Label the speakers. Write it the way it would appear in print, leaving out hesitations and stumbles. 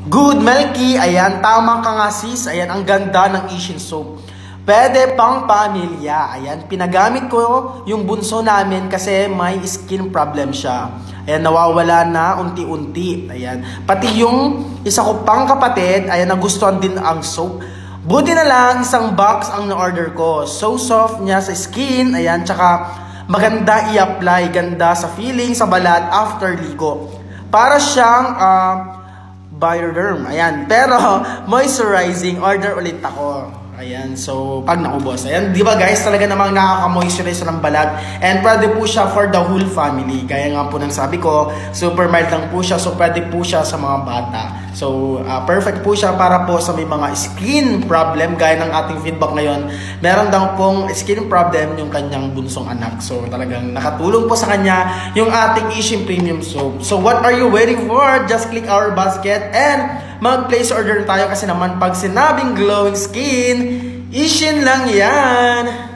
Speaker 1: Good, Melky. Ayan, tama ka nga sis. Ayan, ang ganda ng Ishin soap. Pwede pang pamilya. Ayan, pinagamit ko yung bunso namin kasi may skin problem siya. Ayan, nawawala na unti-unti. Ayan, pati yung isa ko pang kapatid, ayan, nagustuhan din ang soap. Buti na lang, isang box ang na-order ko. So soft niya sa skin. Ayan, tsaka maganda i-apply. Ganda sa feeling, sa balat after ligo. Para siyang Bioderm. Ayan. Pero, moisturizing, order ulit ako. Ayan. So, pag naubos. Ayan. Di ba guys, talaga namang nakaka-moisturize ng balat. And pwede po siya for the whole family. Gaya nga po ng sabi ko, super mild lang po siya. So, pwede po siya sa mga bata. So, perfect po siya para po sa may mga skin problem. Gaya ng ating feedback ngayon. Meron daw pong skin problem yung kanyang bunsong anak. So, talagang nakatulong po sa kanya yung ating Ishin Premium Soap. So, what are you waiting for? Just click our basket and mag-place order tayo kasi naman pag sinabing glowing skin, Ishin lang yan!